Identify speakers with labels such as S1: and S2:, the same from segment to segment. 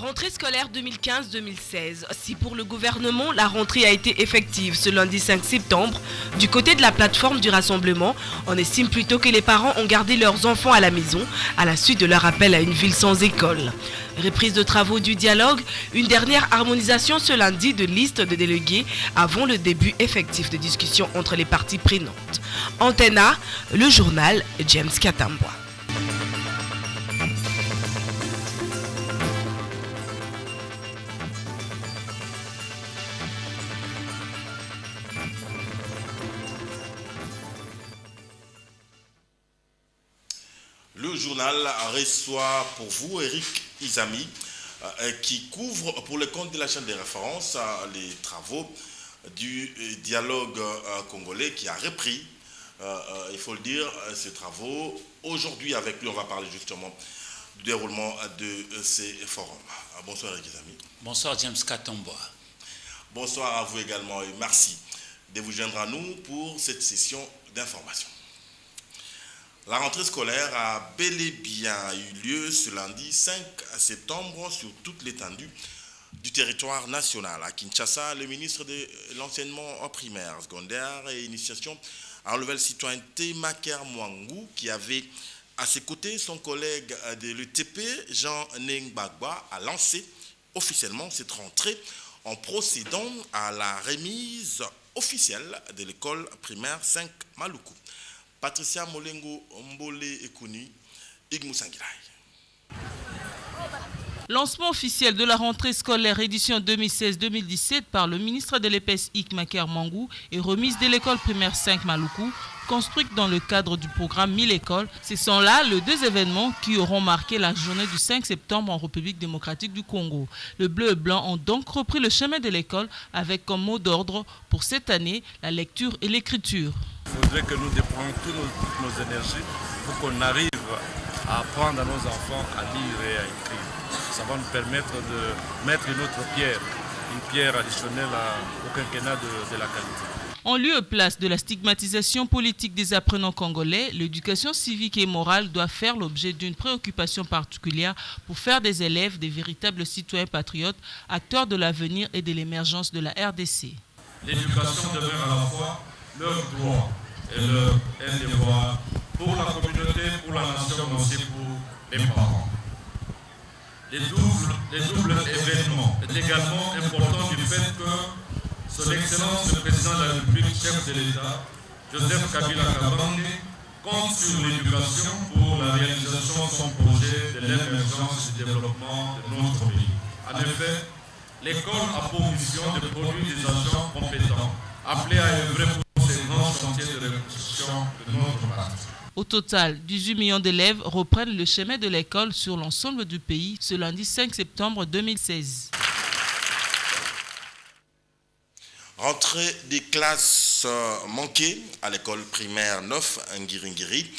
S1: Rentrée scolaire 2015-2016. Si pour le gouvernement, la rentrée a été effective ce lundi 5 septembre, du côté de la plateforme du rassemblement, on estime plutôt que les parents ont gardé leurs enfants à la maison à la suite de leur appel à une ville sans école. Reprise de travaux du dialogue, une dernière harmonisation ce lundi de liste de délégués avant le début effectif de discussions entre les parties prenantes. Antenne A, le journal James Katambwa.
S2: Le journal reçoit pour vous Eric Izami qui couvre pour le compte de la chaîne de référence les travaux du dialogue congolais qui a repris, il faut le dire, ces travaux. Aujourd'hui avec lui on va parler justement du déroulement de ces forums. Bonsoir Eric Izami.
S3: Bonsoir James Katambwa.
S2: Bonsoir à vous également et merci de vous joindre à nous pour cette session d'information. La rentrée scolaire a bel et bien eu lieu ce lundi 5 septembre sur toute l'étendue du territoire national. À Kinshasa, le ministre de l'enseignement primaire, secondaire et initiation en nouvelle citoyenneté, Maker Mwangou, qui avait à ses côtés son collègue de l'ETP, Jean Nengbagba, a lancé officiellement cette rentrée en procédant à la remise officielle de l'école primaire 5 Maluku. Patricia Molengo Mbole Ekuni, Igmusangirai.
S4: Lancement officiel de la rentrée scolaire édition 2016-2017 par le ministre de l'EPS Maker Mwangou et remise de l'école primaire 5 Maluku, construite dans le cadre du programme 1000 écoles. Ce sont là les deux événements qui auront marqué la journée du 5 septembre en République démocratique du Congo. Le bleu et blanc ont donc repris le chemin de l'école avec comme mot d'ordre pour cette année la lecture et l'écriture.
S5: Il faudrait que nous dépensions toutes nos énergies pour qu'on arrive à apprendre à nos enfants à lire et à écrire. Ça va nous permettre de mettre une pierre additionnelle au quinquennat de la qualité.
S4: En lieu et place de la stigmatisation politique des apprenants congolais, l'éducation civique et morale doit faire l'objet d'une préoccupation particulière pour faire des élèves des véritables citoyens patriotes, acteurs de l'avenir et de l'émergence de la RDC.
S5: L'éducation demeure à la fois leur droit et leur devoir pour la communauté, pour la nation, mais aussi pour les parents. Les doubles événements est également important du fait que Son Excellence le Président de la République, chef de l'État, Joseph Kabila Kabange, compte sur l'éducation pour la réalisation de son projet de l'émergence et du développement de notre pays. En effet, l'école a pour mission de produire des agents compétents, appelés à œuvrer pour ces grands chantiers de reconstruction de notre parti.
S4: Au total, 18 millions d'élèves reprennent le chemin de l'école sur l'ensemble du pays ce lundi 5 septembre 2016.
S2: Rentrée des classes manquées à l'école primaire 9 Ngiringiri.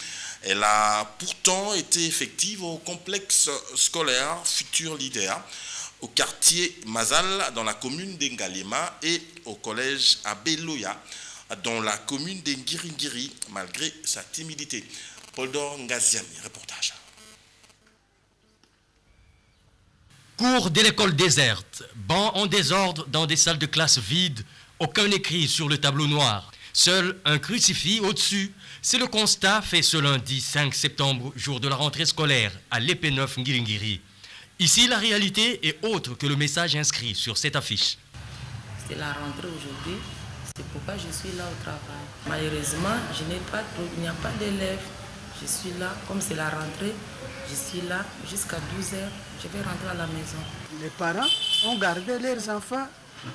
S2: Elle a pourtant été effective au complexe scolaire Futur Leader, au quartier Mazal dans la commune d'Ngalema et au collège Abeloya dans la commune d'Ngiringiri, malgré sa timidité. Poldor Ngaziami, reportage.
S6: Cours de l'école déserte, bancs en désordre dans des salles de classe vides, aucun écrit sur le tableau noir, seul un crucifix au-dessus. C'est le constat fait ce lundi 5 septembre, jour de la rentrée scolaire, à l'EP9 Ngiringiri. Ici, la réalité est autre que le message inscrit sur cette affiche.
S7: C'est la rentrée aujourd'hui, c'est pourquoi je suis là au travail. Malheureusement, il n'y a pas d'élèves. Je suis là, comme c'est la rentrée, je suis là jusqu'à 12h. Je vais rentrer à la maison.
S8: Les parents ont gardé leurs enfants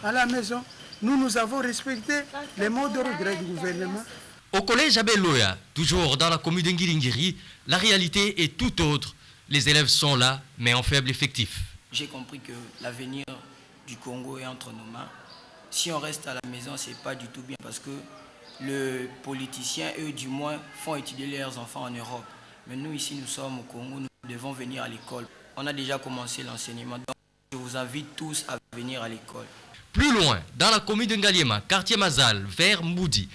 S8: à la maison. Nous avons respecté les mots d'ordre du gouvernement.
S6: Au collège Abeloya, toujours dans la commune de Ngiringiri, la réalité est tout autre. Les élèves sont là, mais en faible effectif.
S9: J'ai compris que l'avenir du Congo est entre nos mains. Si on reste à la maison, ce n'est pas du tout bien parce que les politiciens, eux du moins, font étudier leurs enfants en Europe. Mais nous, ici, nous sommes au Congo, nous devons venir à l'école. On a déjà commencé l'enseignement, donc je vous invite tous à venir à l'école.
S6: Plus loin, dans la commune de Ngaliema, quartier Mazal, vers Moudi,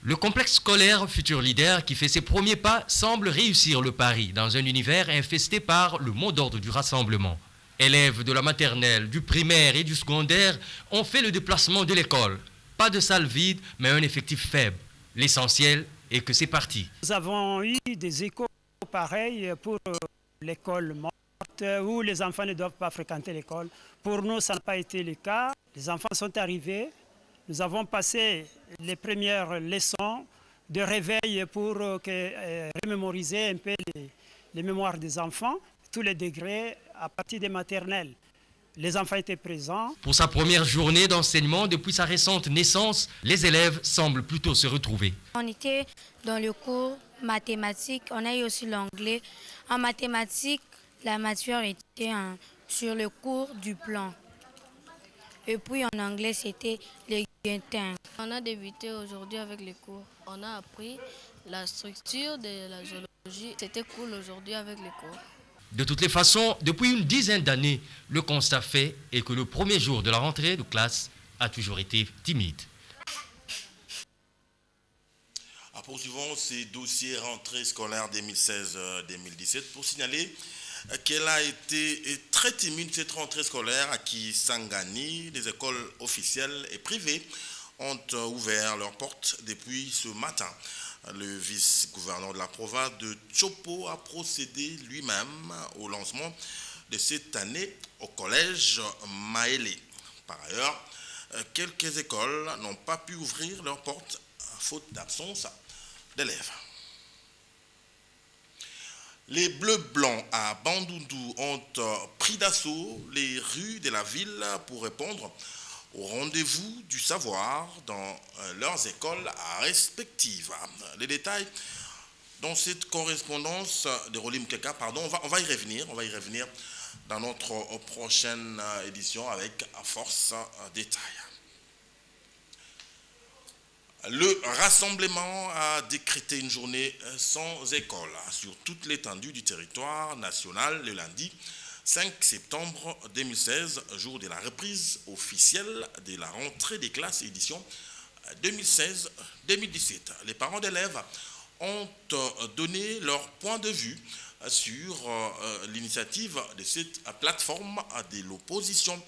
S6: le complexe scolaire Futur Leader qui fait ses premiers pas semble réussir le pari dans un univers infesté par le mot d'ordre du rassemblement. Élèves de la maternelle, du primaire et du secondaire ont fait le déplacement de l'école. Pas de salle vide, mais un effectif faible. L'essentiel est que c'est parti.
S3: Nous avons eu des échos pareils pour l'école morte, où les enfants ne doivent pas fréquenter l'école. Pour nous, ça n'a pas été le cas. Les enfants sont arrivés. Nous avons passé les premières leçons de réveil pour remémoriser un peu les mémoires des enfants, tous les degrés à partir des maternelles. Les enfants étaient présents.
S6: Pour sa première journée d'enseignement depuis sa récente naissance, les élèves semblent plutôt se retrouver.
S10: On était dans le cours mathématiques, on a eu aussi l'anglais. En mathématiques, la matière était sur le cours du plan. Et puis en anglais, c'était les guetins.
S11: On a débuté aujourd'hui avec les cours. On a appris la structure de la géologie. C'était cool aujourd'hui avec les cours.
S6: De toutes les façons, depuis une dizaine d'années, le constat fait est que le premier jour de la rentrée de classe a toujours été timide.
S2: Poursuivons ces dossiers rentrée scolaire 2016-2017 pour signaler qu'elle a été très timide cette rentrée scolaire à Kisangani. Les écoles officielles et privées ont ouvert leurs portes depuis ce matin. Le vice-gouverneur de la province de Tchopo a procédé lui-même au lancement de cette année au collège Maélé. Par ailleurs, quelques écoles n'ont pas pu ouvrir leurs portes à faute d'absence d'élèves. Les Bleus-Blancs à Bandundu ont pris d'assaut les rues de la ville pour répondre au rendez-vous du savoir dans leurs écoles respectives. Les détails dans cette correspondance de Rolim Keka, on va y revenir dans notre prochaine édition avec force détails. Le rassemblement a décrété une journée sans école sur toute l'étendue du territoire national le lundi 5 septembre 2016, jour de la reprise officielle de la rentrée des classes édition 2016-2017. Les parents d'élèves ont donné leur point de vue sur l'initiative de cette plateforme de l'opposition.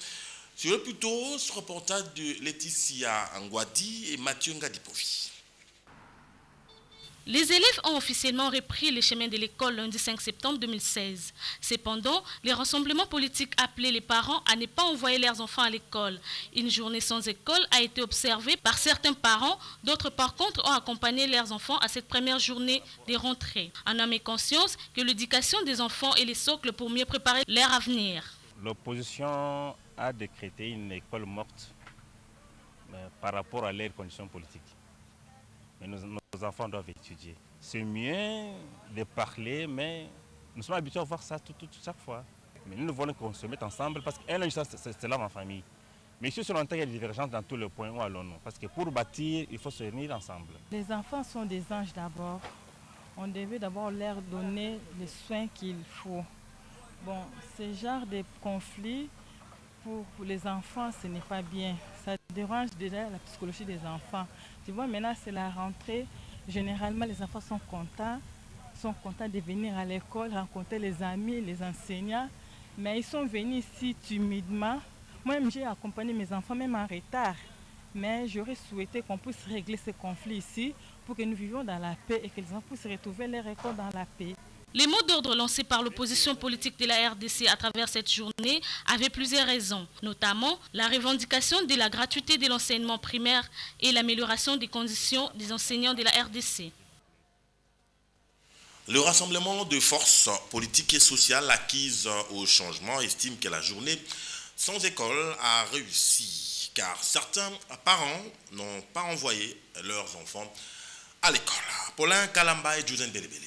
S2: Sur le plutôt, ce reportage de Laetitia Angwadi et Mathieu Ngadipovi.
S12: Les élèves ont officiellement repris les chemins de l'école lundi 5 septembre 2016. Cependant, les rassemblements politiques appelaient les parents à ne pas envoyer leurs enfants à l'école. Une journée sans école a été observée par certains parents. D'autres, par contre, ont accompagné leurs enfants à cette première journée de rentrée. En âme et conscience que l'éducation des enfants est le socle pour mieux préparer leur avenir.
S13: L'opposition a décrété une école morte par rapport à leurs conditions politiques. Mais nos enfants doivent étudier. C'est mieux de parler, mais nous sommes habitués à voir ça chaque fois. Mais nous voulons qu'on se mette ensemble parce qu'un logiciel, c'est là en famille. Mais ici, sur l'antenne, il y a des divergences dans tous les points. Où allons-nous? Parce que pour bâtir, il faut se réunir ensemble.
S14: Les enfants sont des anges d'abord. On devait d'abord leur donner les soins qu'il faut. Bon, ce genre de conflit, pour les enfants, ce n'est pas bien. Ça dérange déjà la psychologie des enfants. Tu vois, maintenant, c'est la rentrée. Généralement, les enfants sont contents de venir à l'école, rencontrer les amis, les enseignants. Mais ils sont venus ici timidement. Moi-même, j'ai accompagné mes enfants, même en retard. Mais j'aurais souhaité qu'on puisse régler ce conflit ici pour que nous vivions dans la paix et que les enfants puissent retrouver leur école dans la paix.
S12: Les mots d'ordre lancés par l'opposition politique de la RDC à travers cette journée avaient plusieurs raisons, notamment la revendication de la gratuité de l'enseignement primaire et l'amélioration des conditions des enseignants de la RDC.
S2: Le rassemblement de forces politiques et sociales acquises au changement estime que la journée sans école a réussi, car certains parents n'ont pas envoyé leurs enfants à l'école. Paulin Kalamba et Josène Belebele.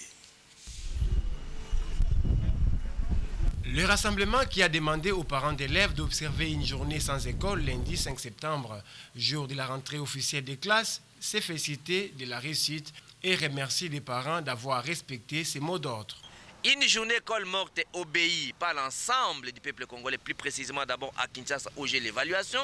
S15: Le rassemblement qui a demandé aux parents d'élèves d'observer une journée sans école lundi 5 septembre, jour de la rentrée officielle des classes, s'est félicité de la réussite et remercie les parents d'avoir respecté ces mots d'ordre.
S16: Une journée école morte obéie par l'ensemble du peuple congolais, plus précisément d'abord à Kinshasa où j'ai l'évaluation.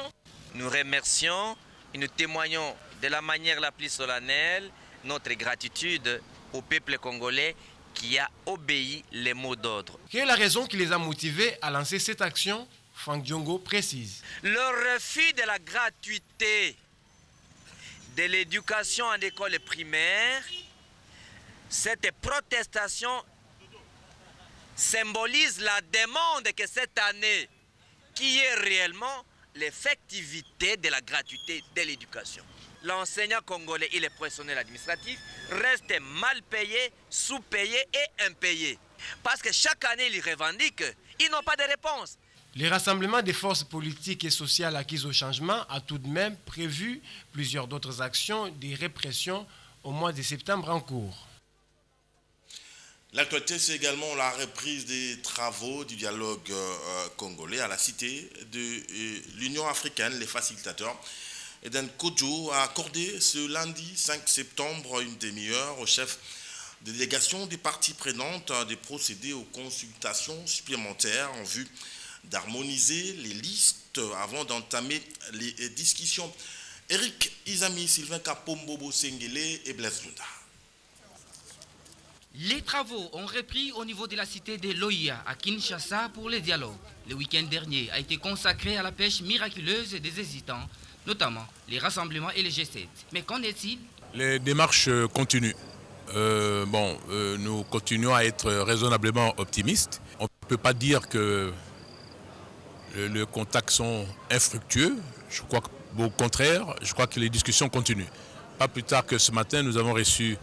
S16: Nous remercions et nous témoignons de la manière la plus solennelle notre gratitude au peuple congolais qui a obéi les mots d'ordre.
S15: Quelle est la raison qui les a motivés à lancer cette action? Franck Diongo précise.
S16: Le refus de la gratuité de l'éducation en école primaire, cette protestation symbolise la demande que cette année, qui est réellement l'effectivité de la gratuité de l'éducation. L'enseignant congolais et les personnels administratifs restent mal payés, sous-payés et impayés. Parce que chaque année, ils revendiquent, ils n'ont pas de réponse.
S15: Les rassemblements des forces politiques et sociales acquises au changement a tout de même prévu plusieurs d'autres actions de répression au mois de septembre en cours.
S2: L'actualité, c'est également la reprise des travaux du dialogue congolais à la cité de l'Union africaine. Les facilitateurs Eden Kodjo a accordé ce lundi 5 septembre une demi-heure au chef de délégation des parties prenantes de procéder aux consultations supplémentaires en vue d'harmoniser les listes avant d'entamer les discussions. Eric Izami, Sylvain Kapombobo Sengele et Blaise Lunda.
S17: Les travaux ont repris au niveau de la cité de Loïa à Kinshasa pour les dialogues. Le week-end dernier a été consacré à la pêche miraculeuse des hésitants, notamment les rassemblements et les G7. Mais qu'en est-il?
S18: Les démarches continuent. Nous continuons à être raisonnablement optimistes. On ne peut pas dire que les contacts sont infructueux. Je crois qu'au contraire, je crois que les discussions continuent. Pas plus tard que ce matin, nous avons reçu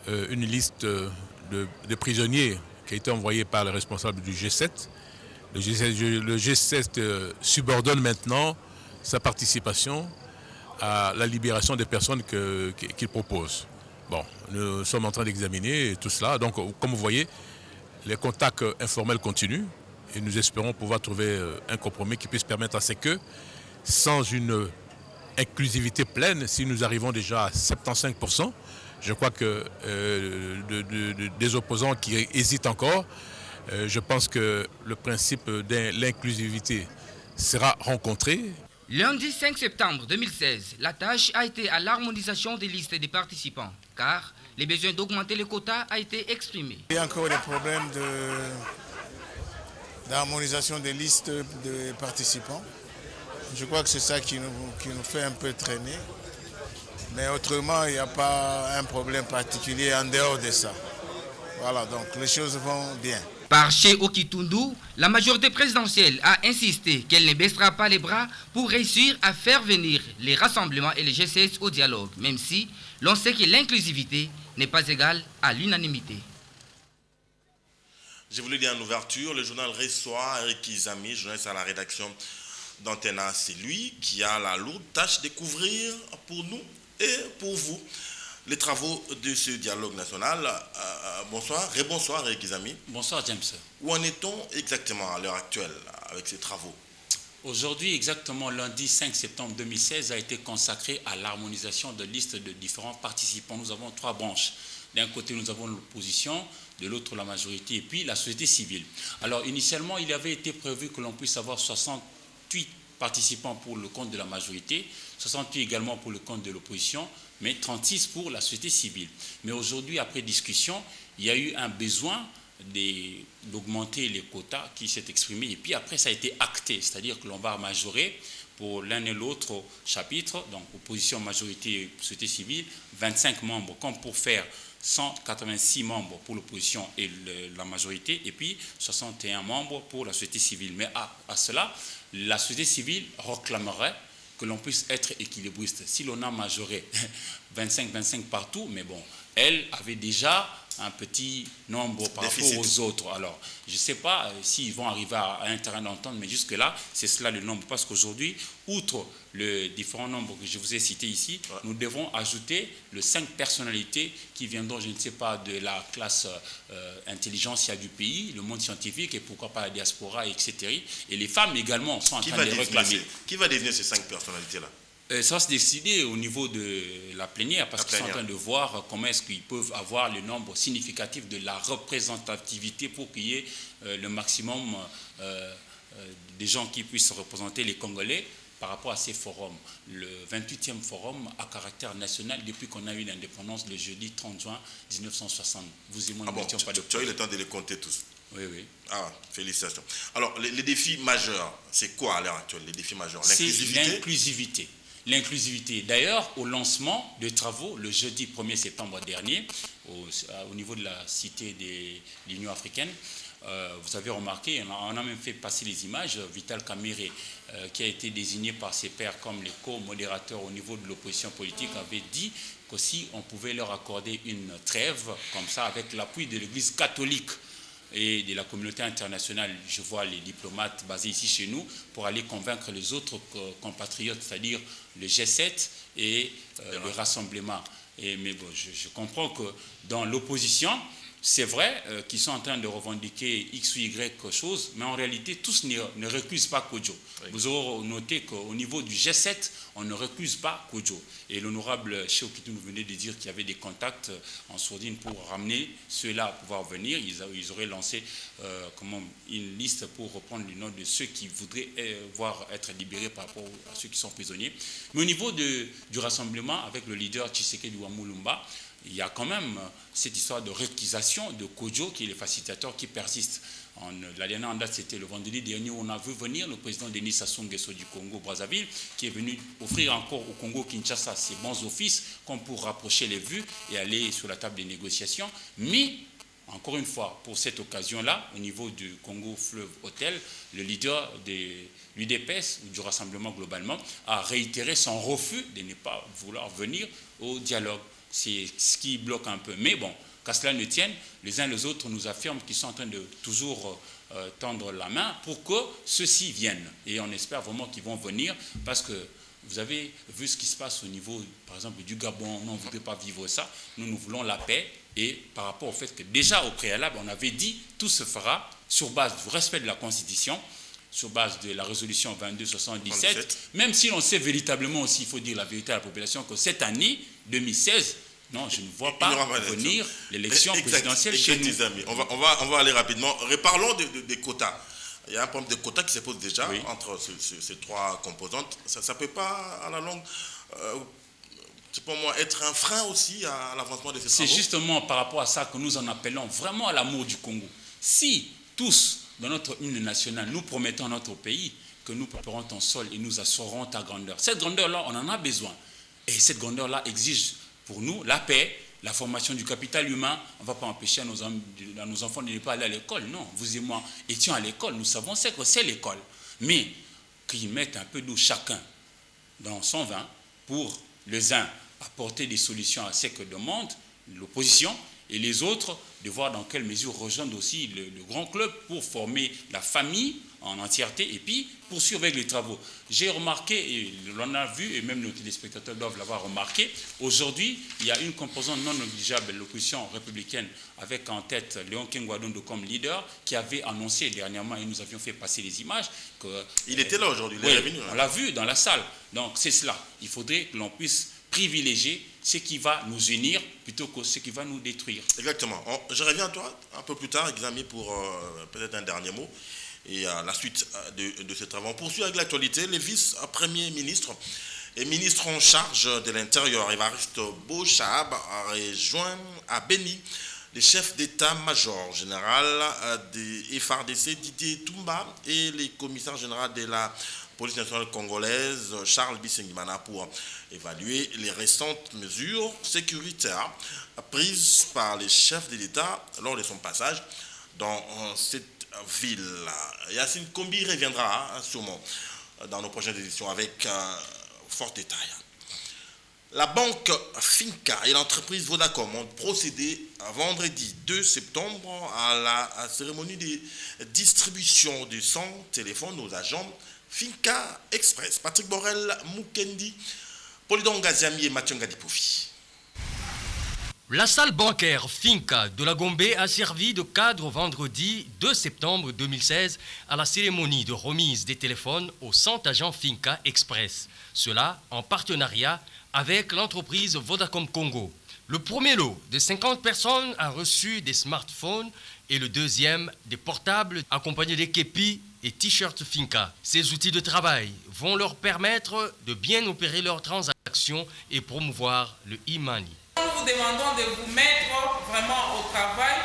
S18: une liste de prisonniers qui a été envoyée par le responsable du G7. Le G7 subordonne maintenant sa participation à la libération des personnes qu'il propose. Bon, nous sommes en train d'examiner tout cela. Donc, comme vous voyez, les contacts informels continuent et nous espérons pouvoir trouver un compromis qui puisse permettre à ce que, sans une inclusivité pleine, si nous arrivons déjà à 75%, je crois que des opposants qui hésitent encore, je pense que le principe de l'inclusivité sera rencontré.
S17: Lundi 5 septembre 2016, la tâche a été à l'harmonisation des listes des participants, car les besoins d'augmenter les quotas a été exprimé.
S19: Il y a encore des problèmes d'harmonisation des listes de participants. Je crois que c'est ça qui nous fait un peu traîner. Mais autrement, il n'y a pas un problème particulier en dehors de ça. Voilà, donc les choses vont bien.
S17: Par chez Okitundu, la majorité présidentielle a insisté qu'elle ne baissera pas les bras pour réussir à faire venir les rassemblements et les G16 au dialogue, même si l'on sait que l'inclusivité n'est pas égale à l'unanimité.
S2: Je vous l'ai dit en ouverture, le journal reçoit Eric Izami, journaliste à la rédaction d'Antena. C'est lui qui a la lourde tâche de couvrir pour nous et pour vous les travaux de ce dialogue national. Bonsoir, rebonsoir Eric Izami.
S20: Bonsoir James.
S2: Où en est-on exactement à l'heure actuelle avec ces travaux?
S20: Aujourd'hui, exactement lundi 5 septembre 2016 a été consacré à l'harmonisation de listes de différents participants. Nous avons trois branches. D'un côté, nous avons l'opposition, de l'autre, la majorité, et puis la société civile. Alors, initialement, il avait été prévu que l'on puisse avoir 68 participants pour le compte de la majorité, 68 également pour le compte de l'opposition, mais 36 pour la société civile. Mais aujourd'hui, après discussion, il y a eu un besoin d'augmenter les quotas qui s'est exprimé, et puis après, ça a été acté, c'est-à-dire que l'on va majorer pour l'un et l'autre chapitre, donc opposition, majorité, société civile, 25 membres, comme pour faire 186 membres pour l'opposition et la majorité, et puis 61 membres pour la société civile. Mais à cela, la société civile réclamerait que l'on puisse être équilibriste. Si l'on a majoré 25 partout, mais bon, elle avait déjà un petit nombre par rapport aux autres. Alors, je ne sais pas s'ils vont arriver à un terrain d'entente, mais jusque-là, c'est cela le nombre. Parce qu'aujourd'hui, outre les différents nombres que je vous ai cités ici, nous devons ajouter les 5 personnalités qui viendront, je ne sais pas, de la classe intelligentsia du pays, le monde scientifique et pourquoi pas la diaspora, etc. Et les femmes également sont en train de réclamer.
S2: Qui va désigner ces 5 personnalités-là?
S20: Ça va se décider au niveau de la plénière, parce qu'ils sont en train de voir comment est-ce qu'ils peuvent avoir le nombre significatif de la représentativité pour qu'il y ait le maximum des gens qui puissent représenter les Congolais par rapport à ces forums, le 28e forum à caractère national depuis qu'on a eu l'indépendance le jeudi 30 juin 1960. Vous et moi, nous n'étions pas de...
S2: Tu as eu le temps de les compter tous?
S20: Oui, oui.
S2: Ah, félicitations. Alors, les défis majeurs, c'est quoi à l'heure actuelle, les défis majeurs?
S20: L'inclusivité. L'inclusivité. D'ailleurs, au lancement des travaux, le jeudi 1er septembre dernier, au niveau de la cité de l'Union africaine, vous avez remarqué, on a même fait passer les images, Vital Kamerhe, qui a été désigné par ses pairs comme les co-modérateurs au niveau de l'opposition politique, avait dit qu'aussi on pouvait leur accorder une trêve, comme ça, avec l'appui de l'Église catholique et de la communauté internationale. Je vois les diplomates basés ici chez nous pour aller convaincre les autres compatriotes, c'est-à-dire le G7 et le Rassemblement. Mais bon, je comprends que dans l'opposition, c'est vrai qu'ils sont en train de revendiquer X ou Y chose, mais en réalité, tous ne récusent pas Kodjo. Oui. Vous aurez noté qu'au niveau du G7, on ne récuse pas Kodjo. Et l'honorable Cheikh Okitou nous venait de dire qu'il y avait des contacts en sourdine pour ramener ceux-là à pouvoir venir. Ils auraient lancé une liste pour reprendre le nom de ceux qui voudraient voir être libérés par rapport à ceux qui sont prisonniers. Mais au niveau du rassemblement, avec le leader Tshisekedi Wamulumba, il y a quand même cette histoire de réquisition de Kodjo, qui est le facilitateur, qui persiste. La dernière en date, c'était le vendredi dernier où on a vu venir le président Denis Sassou Nguesso du Congo-Brazzaville, qui est venu offrir encore au Congo-Kinshasa ses bons offices, comme pour rapprocher les vues et aller sur la table des négociations. Mais, encore une fois, pour cette occasion-là, au niveau du Congo-Fleuve Hôtel, le leader de l'UDPS, ou du Rassemblement globalement, a réitéré son refus de ne pas vouloir venir au dialogue. C'est ce qui bloque un peu. Mais bon, qu'à cela ne tienne, les uns les autres nous affirment qu'ils sont en train de toujours tendre la main pour que ceux-ci viennent. Et on espère vraiment qu'ils vont venir parce que vous avez vu ce qui se passe au niveau, par exemple, du Gabon. Nous, on ne voudrait pas vivre ça. Nous voulons la paix. Et par rapport au fait que déjà au préalable, on avait dit tout se fera sur base du respect de la Constitution, sur base de la résolution 2277, même si l'on sait véritablement aussi, il faut dire la vérité à la population, que cette année 2016, non, je ne vois pas venir l'élection présidentielle chez nous.
S2: Amis. On va aller rapidement. Reparlons des quotas. Il y a un problème de quotas qui se pose déjà entre ces trois composantes. Ça ne peut pas, à la longue, pour moi, être un frein aussi à l'avancement de ces travaux.
S20: C'est justement par rapport à ça que nous en appelons vraiment à l'amour du Congo. Si tous, dans notre hymne national, nous promettons à notre pays que nous préparons ton sol et nous assurerons ta grandeur. Cette grandeur-là, on en a besoin. Et cette grandeur-là exige pour nous la paix, la formation du capital humain. On ne va pas empêcher à nos enfants de ne pas aller à l'école. Non, vous et moi étions à l'école. Nous savons ce que c'est l'école. Mais qu'ils mettent un peu d'eau chacun dans son vin pour les uns apporter des solutions à ce que demande l'opposition et les autres de voir dans quelle mesure rejoindre aussi le grand club pour former la famille en entièreté et puis poursuivre avec les travaux. J'ai remarqué, et l'on a vu, et même nos téléspectateurs doivent l'avoir remarqué, aujourd'hui, il y a une composante non négligeable, l'opposition républicaine, avec en tête Léon Kengwadondo comme leader, qui avait annoncé dernièrement, et nous avions fait passer les images, que...
S2: Il était là aujourd'hui, il est revenu.
S20: On l'a vu dans la salle. Donc c'est cela. Il faudrait que l'on puisse privilégier ce qui va nous unir plutôt que ce qui va nous détruire.
S2: Exactement. Je reviens à toi un peu plus tard, Exami, pour peut-être un dernier mot. Et à la suite de ce travail, on poursuit avec l'actualité. Les vice-premiers ministres et ministres en charge de l'Intérieur, Évariste Bochab, a rejoint à Béni les chefs d'état-major général des FARDC, Didier Toumba, et les commissaires généraux de la police nationale congolaise, Charles Bissengimana, pour évaluer les récentes mesures sécuritaires prises par les chefs de l'État lors de son passage dans cette ville. Yacine Kombi reviendra sûrement dans nos prochaines éditions avec fort détail. La banque Finca et l'entreprise Vodacom ont procédé vendredi 2 septembre à la cérémonie de distribution de 100 téléphones aux agents Finca Express. Patrick Borel, Mukendi, Polydon Gaziami et Mathieu Ngadipofi.
S6: La salle bancaire Finca de la Gombe a servi de cadre vendredi 2 septembre 2016 à la cérémonie de remise des téléphones aux 100 agents Finca Express. Cela en partenariat avec l'entreprise Vodacom Congo. Le premier lot de 50 personnes a reçu des smartphones et le deuxième des portables accompagnés des képis et t-shirt Finca. Ces outils de travail vont leur permettre de bien opérer leurs transactions et promouvoir le e-money.
S21: Nous vous demandons de vous mettre vraiment au travail,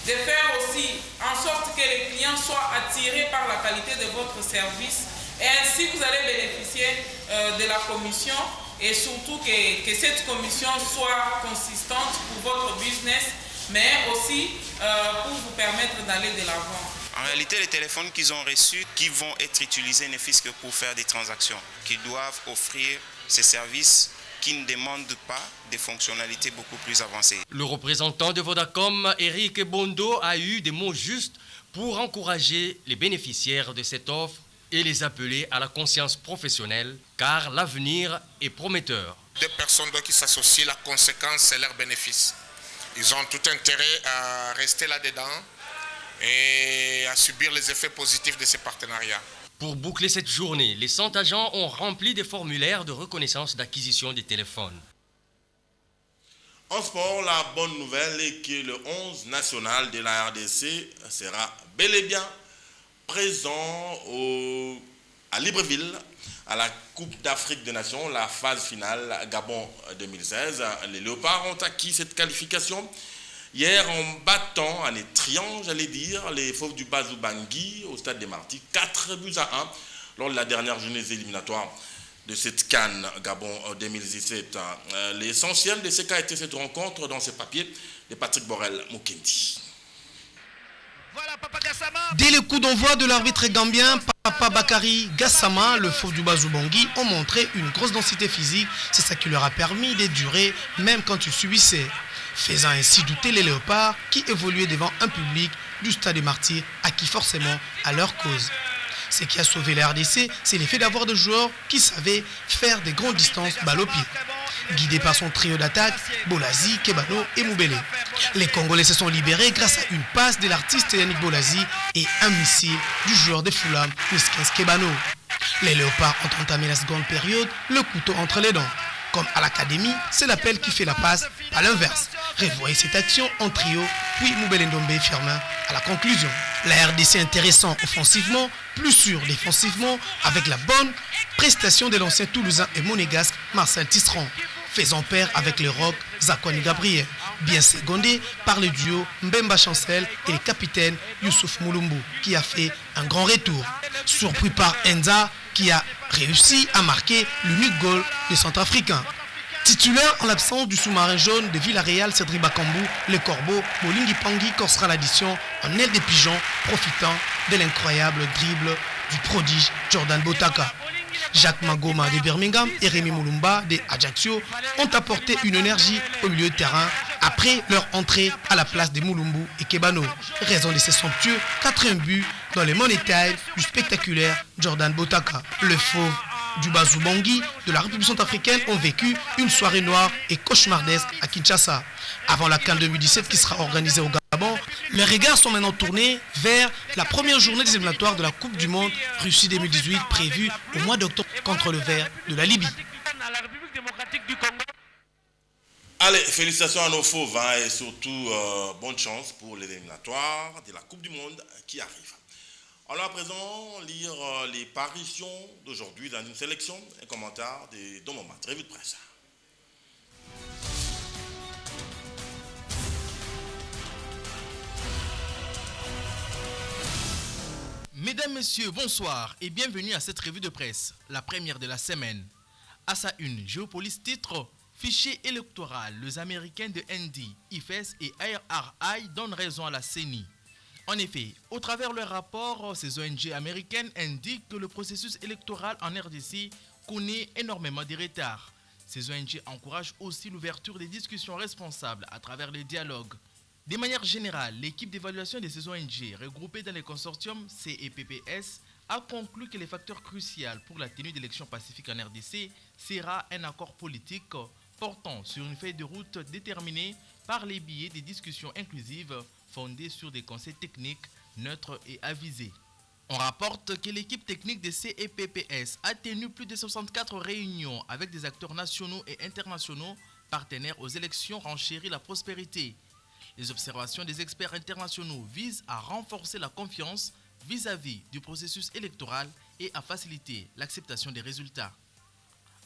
S21: de faire aussi en sorte que les clients soient attirés par la qualité de votre service et ainsi vous allez bénéficier de la commission et surtout que cette commission soit consistante pour votre business mais aussi pour vous permettre d'aller de l'avant.
S22: En réalité, les téléphones qu'ils ont reçus, qui vont être utilisés ne fût-ce que pour faire des transactions, qui doivent offrir ces services qui ne demandent pas des fonctionnalités beaucoup plus avancées.
S6: Le représentant de Vodacom, Eric Bondo, a eu des mots justes pour encourager les bénéficiaires de cette offre et les appeler à la conscience professionnelle, car l'avenir est prometteur.
S23: Des personnes qui s'associent, la conséquence, c'est leur bénéfice. Ils ont tout intérêt à rester là-dedans et à subir les effets positifs de ces partenariats.
S6: Pour boucler cette journée, les 100 agents ont rempli des formulaires de reconnaissance d'acquisition des téléphones.
S2: En sport, la bonne nouvelle est que le 11 national de la RDC sera bel et bien présent à Libreville à la Coupe d'Afrique des Nations, la phase finale Gabon 2016. Les Léopards ont acquis cette qualification hier en battant, en étriant, j'allais dire, les Fauves du Bazou Bangui au stade des Martyrs, 4-1 lors de la dernière journée éliminatoire de cette CAN Gabon 2017. L'essentiel de ce qu'a été cette rencontre dans ces papiers de Patrick Borel-Mukendi.
S24: Dès le coup d'envoi de l'arbitre gambien, Papa Bakari Gassama, le fauve du Bazou Bangui, ont montré une grosse densité physique. C'est ça qui leur a permis de durer, même quand ils subissaient, faisant ainsi douter les Léopards qui évoluaient devant un public du stade des Martyrs acquis forcément à leur cause. Ce qui a sauvé la RDC, c'est l'effet d'avoir des joueurs qui savaient faire des grandes distances balle au pied. Guidés par son trio d'attaque, Bolazi, Kebano et Moubele. Les Congolais se sont libérés grâce à une passe de l'artiste Yannick Bolazi et un missile du joueur des Fulham, Miskens Kebano. Les Léopards ont entamé la seconde période, le couteau entre les dents. Comme à l'académie, c'est l'appel qui fait la passe, pas l'inverse. Revoyez cette action en trio, puis Moubele Ndombe et Firmin à la conclusion. La RDC intéressant offensivement, plus sûr défensivement, avec la bonne prestation de l'ancien Toulousain et monégasque Marcel Tisserand, faisant pair avec le Rock Zakwani Gabriel, bien secondé par le duo Mbemba Chancel et le capitaine Youssouf Moulumbu, qui a fait un grand retour. Surpris par Enza, qui a réussi à marquer l'unique goal des Centrafricains. Titulaire en l'absence du sous-marin jaune de Villarreal, Cédric Bakambu, le Corbeau, Molingi Pangui corsera l'addition en aile des pigeons, profitant de l'incroyable dribble du prodige Jordan Botaka. Jacques Magoma de Birmingham et Rémi Moulumba de Ajaccio ont apporté une énergie au milieu de terrain après leur entrée à la place de Moulumbu et Kebano. Raison de ces somptueux 4 buts dans les money time du spectaculaire Jordan Botaka. Le fauve du Bazou Bangui de la République centrafricaine ont vécu une soirée noire et cauchemardesque à Kinshasa. Avant la CAN 2017 qui sera organisée au Gabon, les regards sont maintenant tournés vers la première journée des éliminatoires de la Coupe du Monde Russie 2018 prévue au mois d'octobre contre le vert de la Libye.
S2: Allez, félicitations à nos fauves et surtout bonne chance pour les éliminatoires de la Coupe du Monde qui arrive. Alors à présent, lire les parutions d'aujourd'hui dans une sélection et commentaires de Domoma. Très vite presse.
S25: Mesdames, Messieurs, bonsoir et bienvenue à cette revue de presse, la première de la semaine. À sa une, Géopolis titre Fichier électoral, les Américains de ND, IFES et IRI donnent raison à la CENI. En effet, au travers leur rapport, ces ONG américaines indiquent que le processus électoral en RDC connaît énormément de retards. Ces ONG encouragent aussi l'ouverture des discussions responsables à travers les dialogues. De manière générale, l'équipe d'évaluation de ces ONG, regroupée dans les consortiums CEPPS, a conclu que les facteurs cruciaux pour la tenue d'élections pacifiques en RDC sera un accord politique portant sur une feuille de route déterminée par les billets des discussions inclusives fondées sur des conseils techniques neutres et avisés. On rapporte que l'équipe technique des CEPPS a tenu plus de 64 réunions avec des acteurs nationaux et internationaux partenaires aux élections renchérit la prospérité. Les observations des experts internationaux visent à renforcer la confiance vis-à-vis du processus électoral et à faciliter l'acceptation des résultats.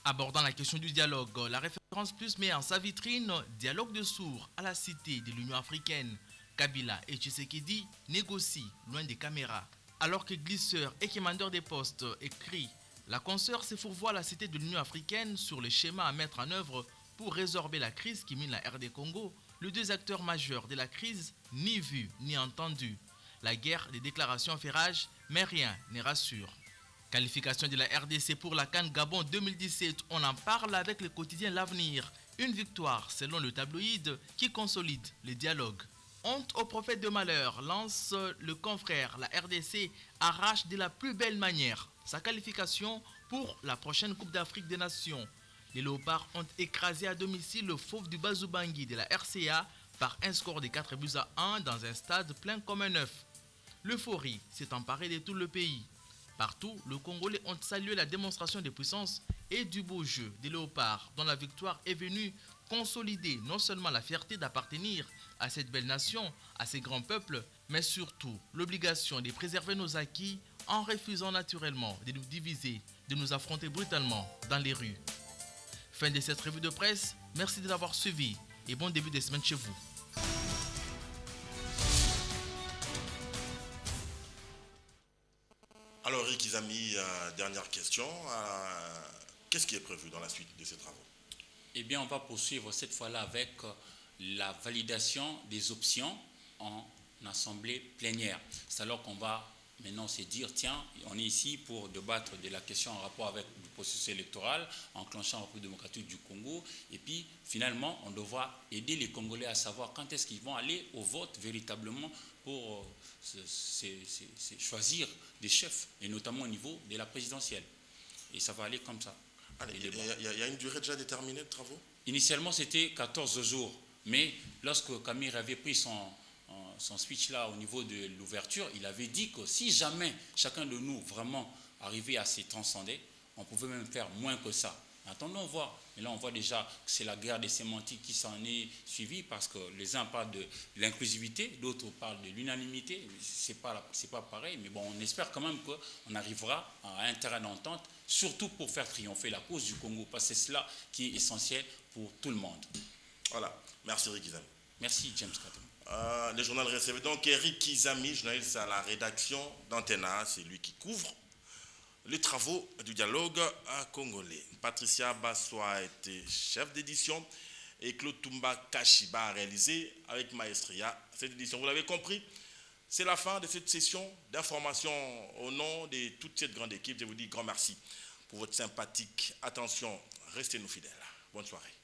S25: Abordant la question du dialogue, la référence plus met en sa vitrine dialogue de sourds à la cité de l'Union africaine. Kabila et Tshisekedi négocient loin des caméras. Alors que Glisseur et commandeur des postes écrit « La consoeur se fourvoie à la cité de l'Union africaine sur le schéma à mettre en œuvre pour résorber la crise qui mine la RD Congo », les deux acteurs majeurs de la crise, ni vu ni entendu. La guerre des déclarations fait rage, mais rien ne rassure. Qualification de la RDC pour la CAN Gabon 2017, on en parle avec le quotidien L'Avenir. Une victoire selon le tabloïd qui consolide le dialogue. Honte au prophète de malheur, lance le confrère. La RDC arrache de la plus belle manière sa qualification pour la prochaine Coupe d'Afrique des Nations. Les Léopards ont écrasé à domicile le Fauve du Bazoubangi de la RCA par un score de 4-1 dans un stade plein comme un œuf. L'euphorie s'est emparée de tout le pays. Partout, les Congolais ont salué la démonstration de puissance et du beau jeu des Léopards, dont la victoire est venue consolider non seulement la fierté d'appartenir à cette belle nation, à ces grands peuples, mais surtout l'obligation de préserver nos acquis en refusant naturellement de nous diviser, de nous affronter brutalement dans les rues. Fin de cette revue de presse, merci de l'avoir suivi et bon début de semaine chez vous.
S2: Alors Rick Izami, dernière question. Qu'est-ce qui est prévu dans la suite de ces travaux?
S20: Eh bien, on va poursuivre cette fois-là avec la validation des options en assemblée plénière. C'est alors qu'on va maintenant se dire, tiens, on est ici pour débattre de la question en rapport avec le processus électoral, enclenchant la République démocratique du Congo, et puis finalement, on devra aider les Congolais à savoir quand est-ce qu'ils vont aller au vote véritablement pour choisir des chefs, et notamment au niveau de la présidentielle. Et ça va aller comme ça.
S2: Il y a une durée déjà déterminée de travaux?
S20: Initialement, c'était 14 jours, mais lorsque Camille avait pris son speech là au niveau de l'ouverture, il avait dit que si jamais chacun de nous vraiment arrivait à s'y transcender, on pouvait même faire moins que ça. Attendons voir. Mais là, on voit déjà que c'est la guerre des sémantiques qui s'en est suivie parce que les uns parlent de l'inclusivité, d'autres parlent de l'unanimité. C'est pas pareil, mais bon, on espère quand même qu'on arrivera à un terrain d'entente, surtout pour faire triompher la cause du Congo, parce que c'est cela qui est essentiel pour tout le monde.
S2: Voilà. Merci Rick Izami.
S20: Merci James Kato.
S2: Le journal recevait donc Eric Izami, journaliste à la rédaction d'Antena, c'est lui qui couvre les travaux du dialogue congolais. Patricia Bassoa a été chef d'édition et Claude Toumba Kashiba a réalisé avec maestria cette édition. Vous l'avez compris, c'est la fin de cette session d'information. Au nom de toute cette grande équipe, je vous dis grand merci pour votre sympathique attention. Restez-nous fidèles. Bonne soirée.